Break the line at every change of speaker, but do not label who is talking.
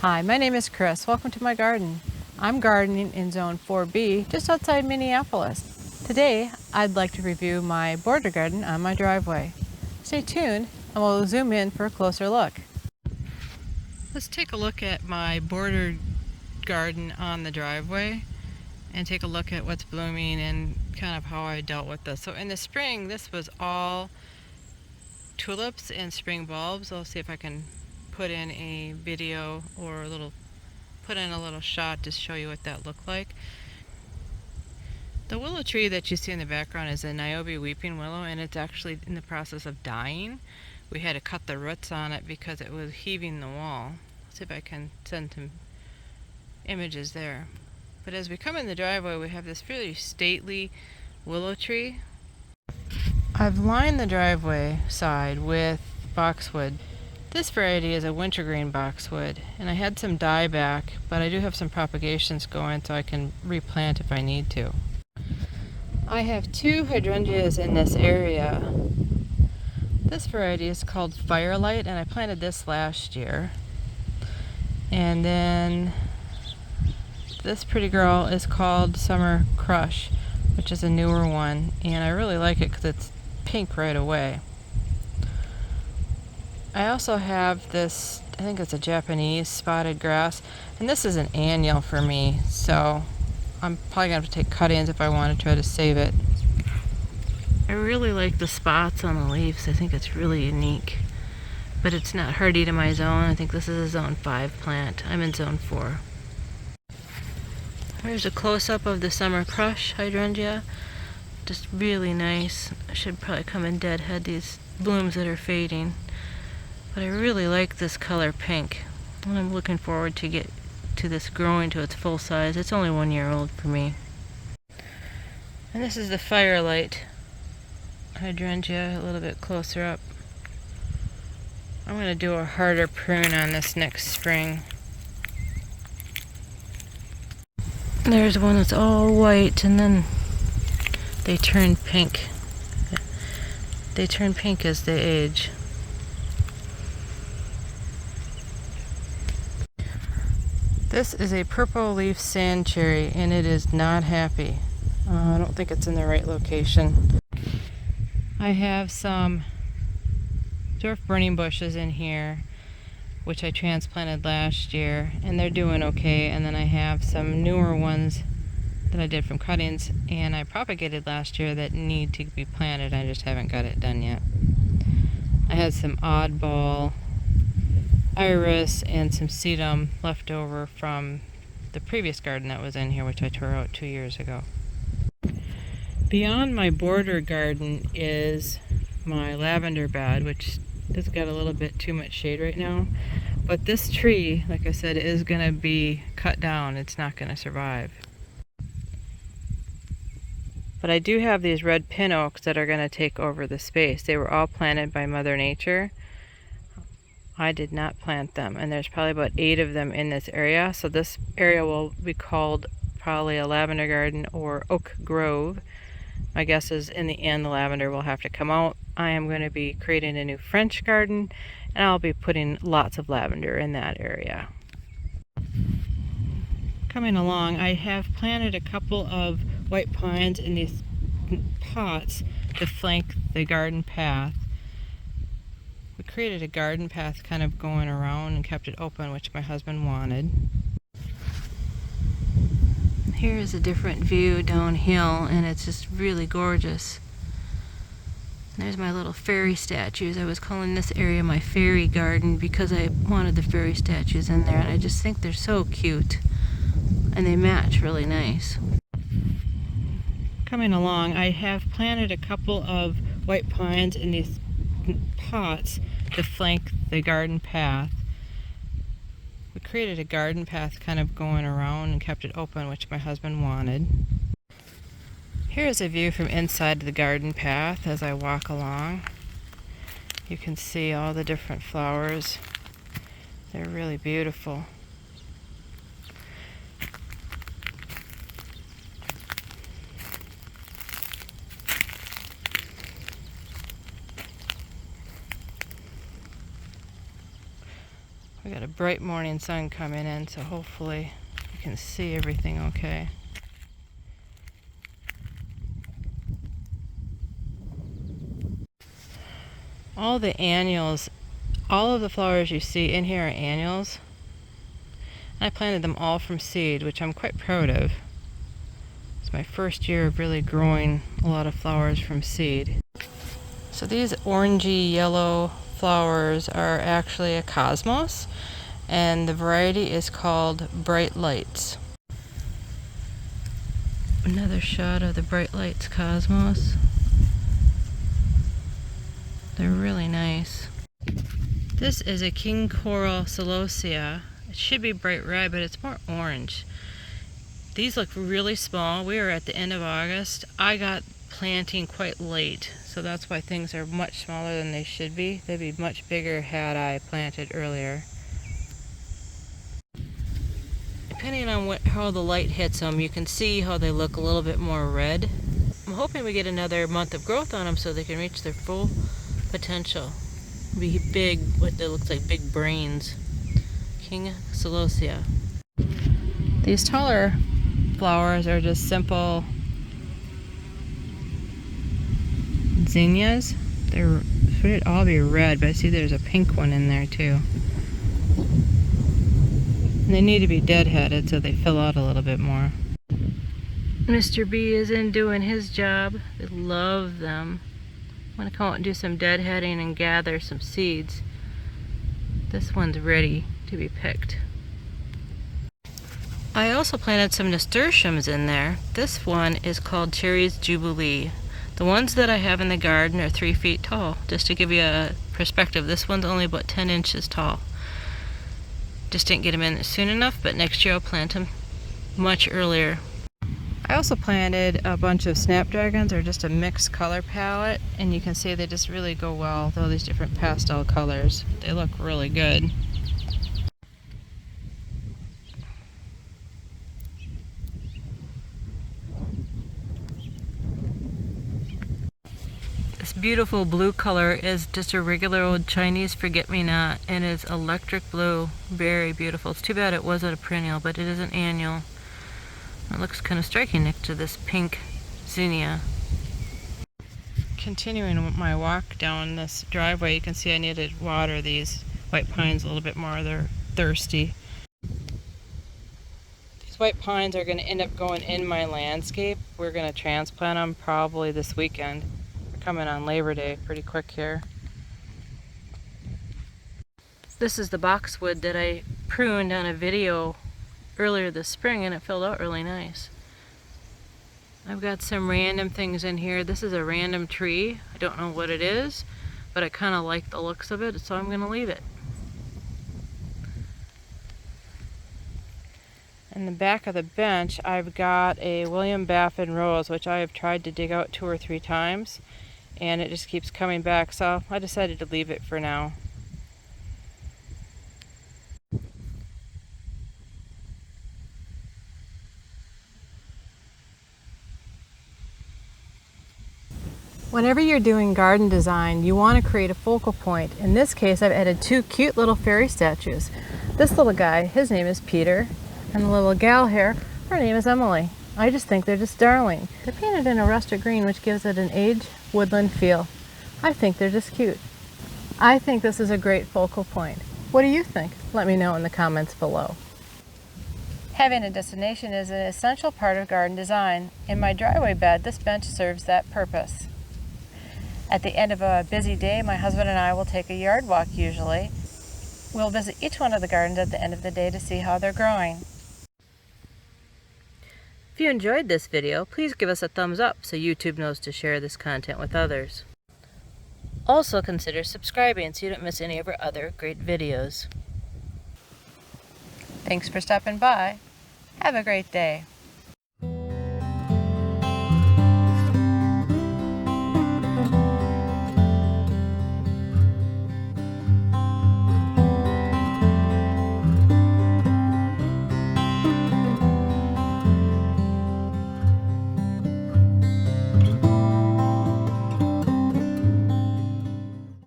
Hi, my name is Chris. Welcome to my garden. I'm gardening in Zone 4B, just outside Minneapolis. Today, I'd like to review my border garden on my driveway. Stay tuned and we'll zoom in for a closer look. Let's take a look at my border garden on the driveway and take a look at what's blooming and kind of how I dealt with this. So in the spring, this was all tulips and spring bulbs. I'll see if I can put in a video or put in a little shot to show you what that looked like. The willow tree that you see in the background is a Niobe weeping willow, and it's actually in the process of dying. We had to cut the roots on it because it was heaving the wall. Let's see if I can send some images there. But as we come in the driveway, we have this really stately willow tree. I've lined the driveway side with boxwood. This variety is a wintergreen boxwood, and I had some dieback, but I do have some propagations going so I can replant if I need to. I have two hydrangeas in this area. This variety is called Firelight, and I planted this last year. And then this pretty girl is called Summer Crush, which is a newer one, and I really like it because it's pink right away. I also have this, I think it's a Japanese spotted grass, and this is an annual for me, so I'm probably going to have to take cut-ins if I want to try to save it. I really like the spots on the leaves. I think it's really unique, but it's not hardy to my zone. I think this is a zone 5 plant. I'm in zone 4. Here's a close-up of the Summer Crush hydrangea. Just really nice. I should probably come and deadhead these blooms that are fading. But I really like this color pink, and I'm looking forward to get to this growing to its full size. It's only 1 year old for me. And this is the Firelight hydrangea, a little bit closer up. I'm going to do a harder prune on this next spring. There's one that's all white, and then they turn pink. They turn pink as they age. This is a purple leaf sand cherry, and it is not happy. I don't think it's in the right location. I have some dwarf burning bushes in here, which I transplanted last year, and they're doing okay. And then I have some newer ones that I did from cuttings, and I propagated last year that need to be planted. I just haven't got it done yet. I had some oddball iris and some sedum left over from the previous garden that was in here, which I tore out 2 years ago. Beyond my border garden is my lavender bed, which has got a little bit too much shade right now. But this tree, like I said, is going to be cut down. It's not going to survive. But I do have these red pin oaks that are going to take over the space. They were all planted by Mother Nature. I did not plant them, and there's probably about 8 of them in this area. So this area will be called probably a lavender garden or oak grove. My guess is in the end the lavender will have to come out. I am going to be creating a new French garden, and I'll be putting lots of lavender in that area. Coming along, I have planted a couple of white pines in these pots to flank the garden path. We created a garden path kind of going around and kept it open, which my husband wanted. Here is a different view downhill, and it's just really gorgeous. There's my little fairy statues. I was calling this area my fairy garden because I wanted the fairy statues in there, and I just think they're so cute, and they match really nice. Coming along, I have planted a couple of white pines in these pots to flank the garden path. We created a garden path kind of going around and kept it open, which my husband wanted. Here is a view from inside the garden path as I walk along. You can see all the different flowers. They're really beautiful. We got a bright morning sun coming in, so hopefully you can see everything okay. All the annuals, all of the flowers you see in here are annuals. I planted them all from seed, which I'm quite proud of. It's my first year of really growing a lot of flowers from seed. So these orangey yellow flowers are actually a cosmos, and the variety is called Bright Lights. Another shot of the Bright Lights cosmos. They're really nice. This is a king coral celosia. It should be bright red, but it's more orange. These look really small. We are at the end of August. I got planting quite late, so that's why things are much smaller than they should be. They'd be much bigger had I planted earlier. Depending on how the light hits them, you can see how they look a little bit more red. I'm hoping we get another month of growth on them so they can reach their full potential. Be big, what that looks like big brains. King Celosia. These taller flowers are just simple zinnias. They're should all be red, but I see there's a pink one in there too. And they need to be deadheaded so they fill out a little bit more. Mr. B is in doing his job. I love them. I'm going to come out and do some deadheading and gather some seeds. This one's ready to be picked. I also planted some nasturtiums in there. This one is called Cherries Jubilee. The ones that I have in the garden are 3 feet tall. Just to give you a perspective, this one's only about 10 inches tall. Just didn't get them in soon enough, but next year I'll plant them much earlier. I also planted a bunch of Snapdragons. They're just a mixed color palette, and you can see they just really go well with all these different pastel colors. They look really good. This beautiful blue color is just a regular old Chinese forget-me-not, and it's electric blue. Very beautiful. It's too bad it wasn't a perennial, but it is an annual. It looks kind of striking next to this pink zinnia. Continuing my walk down this driveway, you can see I need to water these white pines a little bit more. They're thirsty. These white pines are going to end up going in my landscape. We're going to transplant them probably this weekend. We're coming on Labor Day pretty quick here. This is the boxwood that I pruned on a video earlier this spring, and it filled out really nice. I've got some random things in here. This is a random tree. I don't know what it is, but I kind of like the looks of it, so I'm going to leave it. In the back of the bench, I've got a William Baffin rose, which I have tried to dig out 2 or 3 times, and it just keeps coming back, so I decided to leave it for now. Whenever you're doing garden design, you want to create a focal point. In this case, I've added 2 cute little fairy statues. This little guy, his name is Peter, and the little gal here, her name is Emily. I just think they're just darling. They're painted in a rustic green, which gives it an aged woodland feel. I think they're just cute. I think this is a great focal point. What do you think? Let me know in the comments below. Having a destination is an essential part of garden design. In my driveway bed, this bench serves that purpose. At the end of a busy day, my husband and I will take a yard walk usually. We'll visit each one of the gardens at the end of the day to see how they're growing. If you enjoyed this video, please give us a thumbs up so YouTube knows to share this content with others. Also consider subscribing so you don't miss any of our other great videos. Thanks for stopping by. Have a great day.